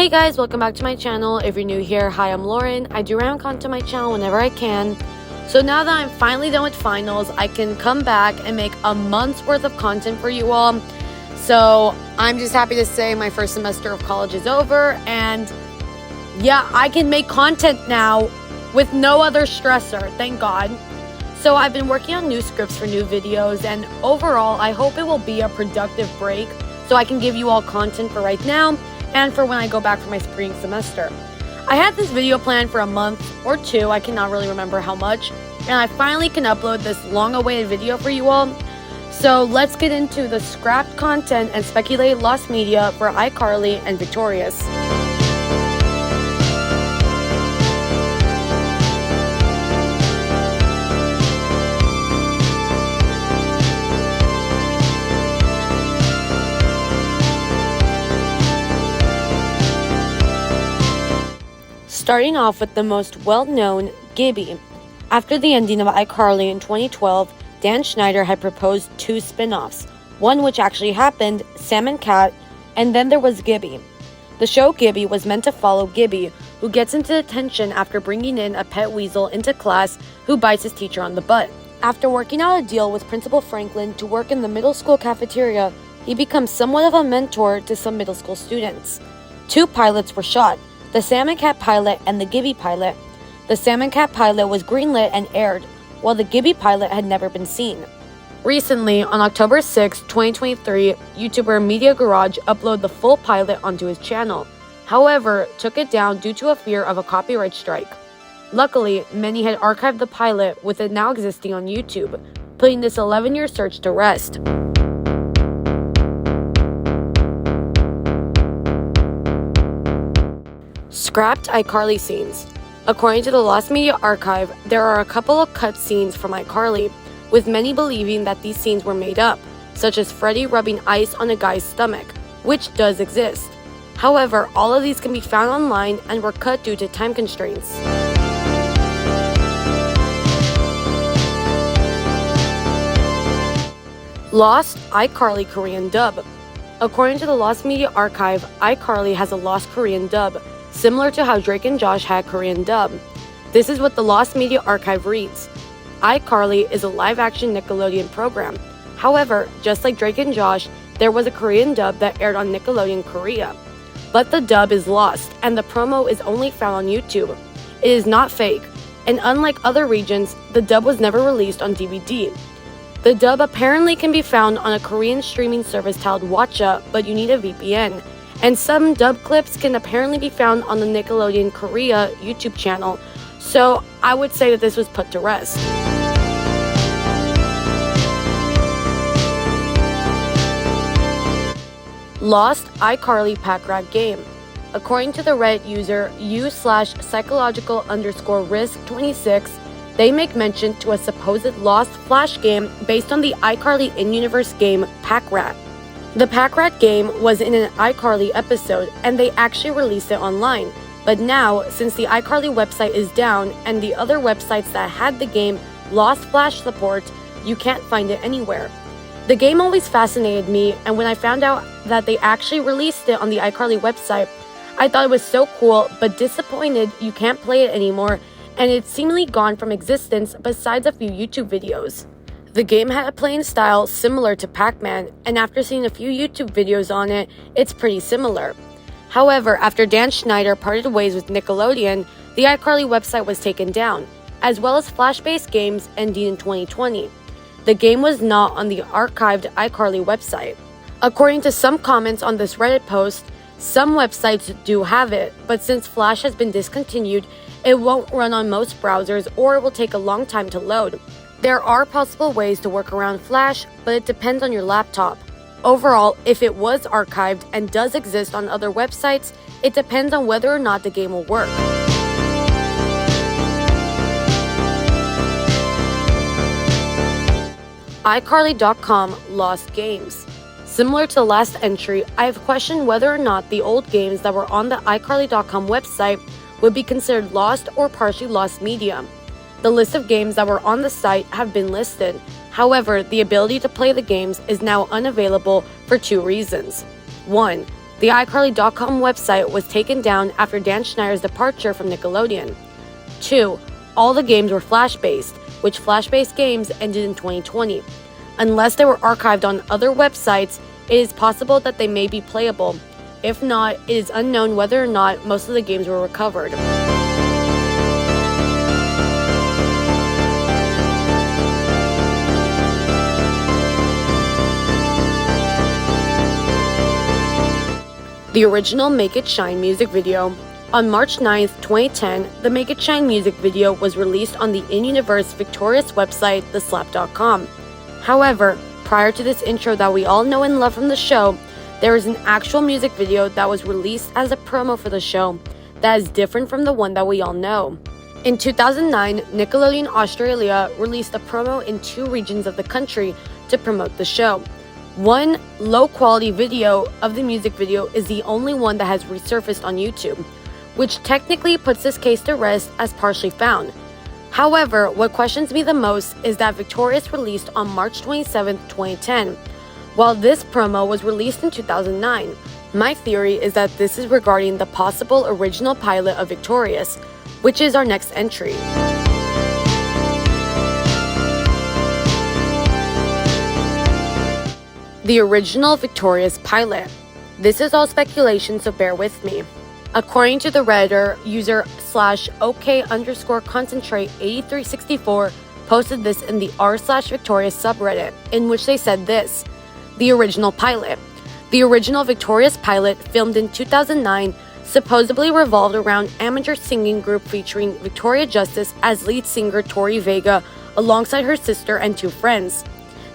Hey guys, welcome back to my channel. If you're new here, hi, I'm Lauren. I do random content on my channel whenever I can. So now that I'm finally done with finals, I can come back and make a month's worth of content for you all. So I'm just happy to say my first semester of college is over, and yeah, I can make content now with no other stressor, thank God. So I've been working on new scripts for new videos, and overall I hope it will be a productive break so I can give you all content for right now and for when I go back for my spring semester. I had this video planned for a month or two, I cannot really remember how much, and I finally can upload this long-awaited video for you all. So let's get into the scrapped content and speculated lost media for iCarly and Victorious. Starting off with the most well-known, Gibby. After the ending of iCarly in 2012, Dan Schneider had proposed two spin-offs, one which actually happened, Sam and Cat, and then there was Gibby. The show Gibby was meant to follow Gibby, who gets into detention after bringing in a pet weasel into class who bites his teacher on the butt. After working out a deal with Principal Franklin to work in the middle school cafeteria, he becomes somewhat of a mentor to some middle school students. Two pilots were shot, the Sam and Cat pilot and the Gibby pilot. The Sam and Cat pilot was greenlit and aired, while the Gibby pilot had never been seen. Recently, on October 6, 2023, YouTuber Media Garage uploaded the full pilot onto his channel, however, took it down due to a fear of a copyright strike. Luckily, many had archived the pilot, with it now existing on YouTube, putting this 11-year search to rest. Scrapped iCarly scenes. According to the Lost Media Archive, there are a couple of cut scenes from iCarly, with many believing that these scenes were made up, such as Freddy rubbing ice on a guy's stomach, which does exist. However, all of these can be found online and were cut due to time constraints. Lost iCarly Korean dub. According to the Lost Media Archive, iCarly has a lost Korean dub, similar to how Drake and Josh had Korean dub. This is what the Lost Media Archive reads. iCarly is a live-action Nickelodeon program. However, just like Drake and Josh, there was a Korean dub that aired on Nickelodeon Korea. But the dub is lost, and the promo is only found on YouTube. It is not fake, and unlike other regions, the dub was never released on DVD. The dub apparently can be found on a Korean streaming service titled Watcha, but you need a VPN. And some dub clips can apparently be found on the Nickelodeon Korea YouTube channel, so I would say that this was put to rest. Lost iCarly Packrat game. According to the Reddit user u/psychological_risk26, they make mention to a supposed lost Flash game based on the iCarly in-universe game Packrat. The Packrat game was in an iCarly episode, and they actually released it online. But now, since the iCarly website is down and the other websites that had the game lost Flash support, you can't find it anywhere. The game always fascinated me, and when I found out that they actually released it on the iCarly website, I thought it was so cool, but disappointed you can't play it anymore, and it's seemingly gone from existence besides a few YouTube videos. The game had a playing style similar to Pac-Man, and after seeing a few YouTube videos on it, it's pretty similar. However, after Dan Schneider parted ways with Nickelodeon, the iCarly website was taken down, as well as Flash-based games ending in 2020. The game was not on the archived iCarly website. According to some comments on this Reddit post, some websites do have it, but since Flash has been discontinued, it won't run on most browsers or it will take a long time to load. There are possible ways to work around Flash, but it depends on your laptop. Overall, if it was archived and does exist on other websites, it depends on whether or not the game will work. iCarly.com lost games. Similar to the last entry, I have questioned whether or not the old games that were on the iCarly.com website would be considered lost or partially lost media. The list of games that were on the site have been listed. However, the ability to play the games is now unavailable for two reasons. 1. The iCarly.com website was taken down after Dan Schneider's departure from Nickelodeon. 2. All the games were Flash-based, which Flash-based games ended in 2020. Unless they were archived on other websites, it is possible that they may be playable. If not, it is unknown whether or not most of the games were recovered. The original Make It Shine music video. On March 9, 2010, the Make It Shine music video was released on the in-universe Victorious website, theslap.com. However, prior to this intro that we all know and love from the show, there is an actual music video that was released as a promo for the show that is different from the one that we all know. In 2009, Nickelodeon Australia released a promo in 2 regions of the country to promote the show. One low-quality video of the music video is the only one that has resurfaced on YouTube, which technically puts this case to rest as partially found. However, what questions me the most is that Victorious released on March 27, 2010, while this promo was released in 2009. My theory is that this is regarding the possible original pilot of Victorious, which is our next entry. The original Victorious pilot. This is all speculation, so bear with me. According to the Redditor, user /OK_concentrate8364 posted this in the r/Victorious subreddit, in which they said this: the original pilot. The original Victorious pilot, filmed in 2009, supposedly revolved around amateur singing group featuring Victoria Justice as lead singer Tori Vega alongside her sister and 2 friends.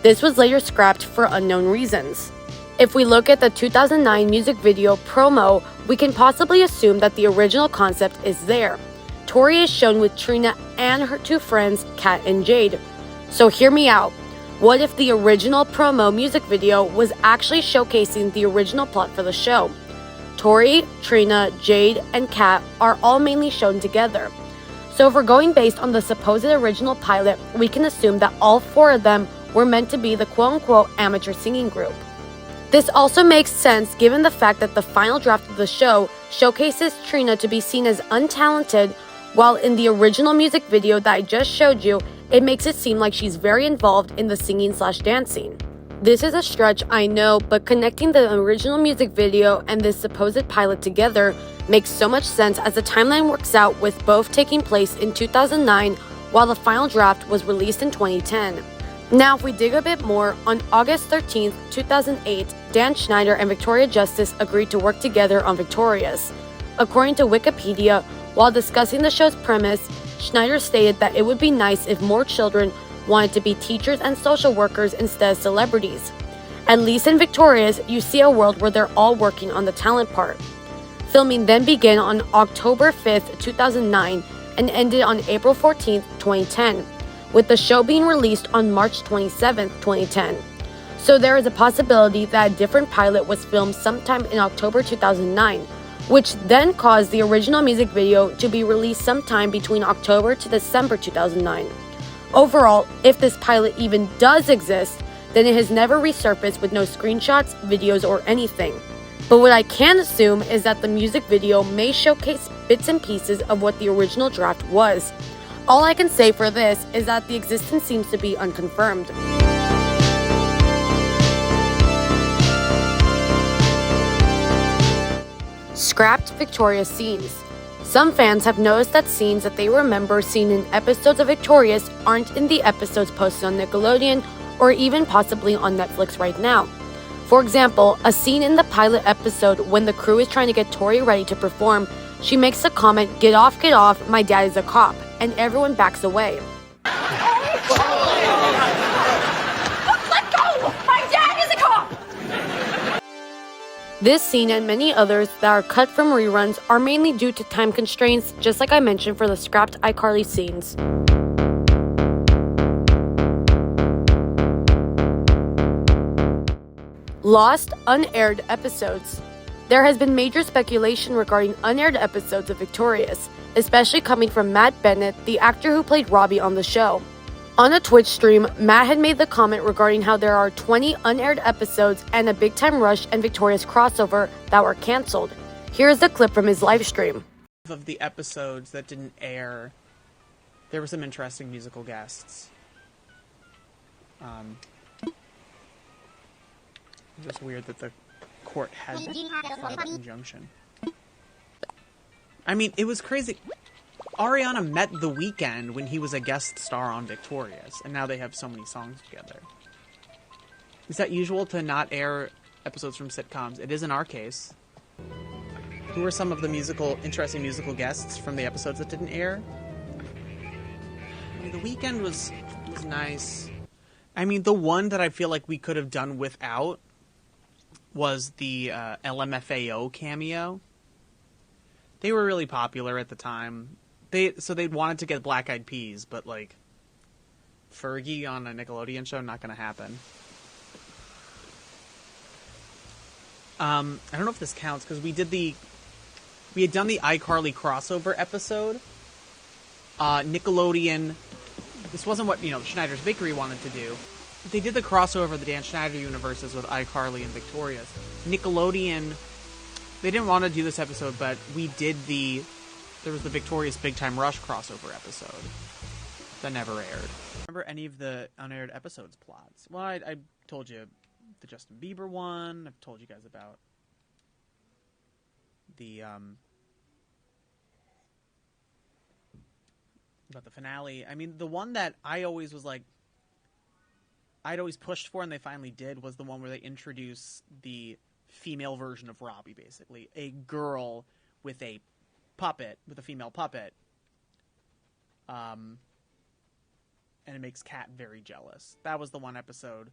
This was later scrapped for unknown reasons. If we look at the 2009 music video promo, we can possibly assume that the original concept is there. Tori is shown with Trina and her 2 friends, Kat and Jade. So hear me out. What if the original promo music video was actually showcasing the original plot for the show? Tori, Trina, Jade, and Kat are all mainly shown together. So if we're going based on the supposed original pilot, we can assume that all 4 of them were meant to be the quote-unquote amateur singing group. This also makes sense given the fact that the final draft of the show showcases Trina to be seen as untalented, while in the original music video that I just showed you, it makes it seem like she's very involved in the singing/dancing. This is a stretch, I know, but connecting the original music video and this supposed pilot together makes so much sense as the timeline works out with both taking place in 2009 while the final draft was released in 2010. Now, if we dig a bit more, on August 13, 2008, Dan Schneider and Victoria Justice agreed to work together on Victorious. According to Wikipedia, while discussing the show's premise, Schneider stated that it would be nice if more children wanted to be teachers and social workers instead of celebrities. At least in Victorious, you see a world where they're all working on the talent part. Filming then began on October 5, 2009 and ended on April 14, 2010. With the show being released on March 27, 2010. So there is a possibility that a different pilot was filmed sometime in October 2009, which then caused the original music video to be released sometime between October to December 2009. Overall, if this pilot even does exist, then it has never resurfaced with no screenshots, videos, or anything. But what I can assume is that the music video may showcase bits and pieces of what the original draft was. All I can say for this is that the existence seems to be unconfirmed. Scrapped Victorious scenes. Some fans have noticed that scenes that they remember seeing in episodes of Victorious aren't in the episodes posted on Nickelodeon or even possibly on Netflix right now. For example, a scene in the pilot episode when the crew is trying to get Tori ready to perform, she makes the comment, get off, my dad is a cop," and everyone backs away. Let go! My dad is a cop! This scene and many others that are cut from reruns are mainly due to time constraints, just like I mentioned for the scrapped iCarly scenes. Lost, unaired episodes. There has been major speculation regarding unaired episodes of Victorious, especially coming from Matt Bennett, the actor who played Robbie on the show. On a Twitch stream, Matt had made the comment regarding how there are 20 unaired episodes and a Big Time Rush and Victorious crossover that were canceled. Here's the clip from his live stream. Of the episodes that didn't air, there were some interesting musical guests. Just weird that the court had that injunction. I mean, it was crazy. Ariana met The Weeknd when he was a guest star on Victorious, and now they have so many songs together. Is that usual to not air episodes from sitcoms? It is in our case. Who were some of the interesting musical guests from the episodes that didn't air? I mean, The Weeknd was nice. I mean, the one that I feel like we could have done without was the LMFAO cameo. They were really popular at the time. They'd wanted to get Black Eyed Peas, but like Fergie on a Nickelodeon show, not going to happen. I don't know if this counts because we had done the iCarly crossover episode. Nickelodeon. This wasn't what Schneider's Bakery wanted to do. They did the crossover of the Dan Schneider universes with iCarly and Victorious. Nickelodeon. They didn't want to do this episode, but we did there was the Victorious Big Time Rush crossover episode that never aired. Remember any of the unaired episodes plots? Well, I told you the Justin Bieber one. I've told you guys about the finale. I mean, the one that I always was like, I'd always pushed for, and they finally did, was the one where they introduce the female version of Robbie, basically. A girl with a female puppet. And it makes Kat very jealous. That was the one episode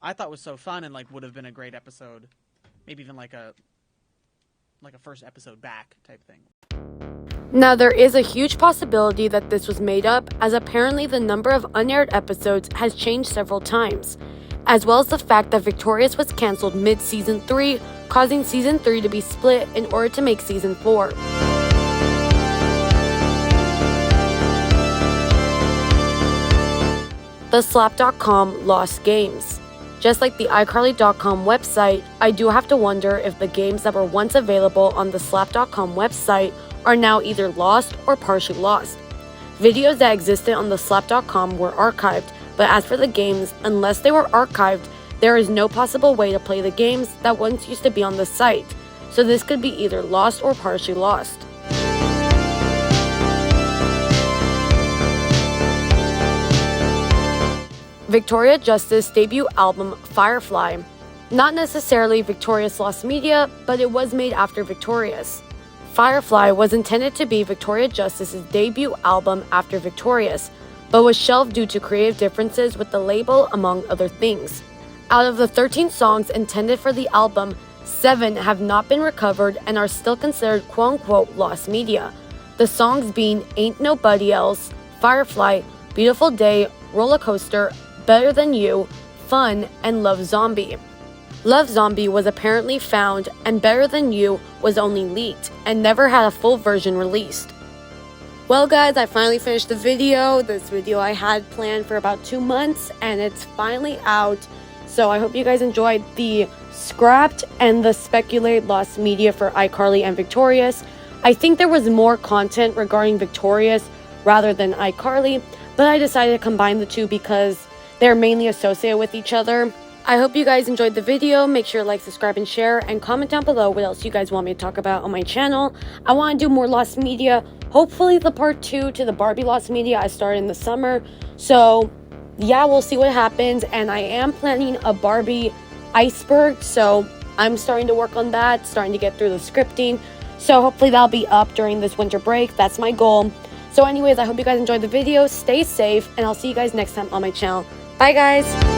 I thought was so fun and like would have been a great episode. Maybe even like a first episode back type thing. Now, there is a huge possibility that this was made up, as apparently the number of unaired episodes has changed several times, as well as the fact that Victorious was cancelled mid-Season 3, causing Season 3 to be split in order to make Season 4. The Slap.com lost games. Just like the iCarly.com website, I do have to wonder if the games that were once available on the Slap.com website are now either lost or partially lost. Videos that existed on the Slap.com were archived, but as for the games, unless they were archived, there is no possible way to play the games that once used to be on the site, so this could be either lost or partially lost. Victoria Justice's debut album, Firefly. Not necessarily Victorious lost media, but it was made after Victorious. Firefly was intended to be Victoria Justice's debut album after Victorious, but was shelved due to creative differences with the label, among other things. Out of the 13 songs intended for the album, 7 have not been recovered and are still considered quote-unquote lost media. The songs being Ain't Nobody Else, Firefly, Beautiful Day, Roller Coaster, Better Than You, Fun, and Love Zombie. Love Zombie was apparently found, and Better Than You was only leaked and never had a full version released. Well guys, I finally finished the video. This video I had planned for about 2 months, and it's finally out. So I hope you guys enjoyed the scrapped and the speculated lost media for iCarly and Victorious. I think there was more content regarding Victorious rather than iCarly, but I decided to combine the two because they're mainly associated with each other. I hope you guys enjoyed the video. Make sure to like, subscribe, and share, and comment down below what else you guys want me to talk about on my channel. I want to do more lost media. Hopefully the part 2 to the Barbie lost media I started in the summer. So yeah, we'll see what happens. And I am planning a Barbie iceberg, so I'm starting to work on that, starting to get through the scripting. So hopefully that'll be up during this winter break. That's my goal. So anyways, I hope you guys enjoyed the video. Stay safe, and I'll see you guys next time on my channel. Bye guys!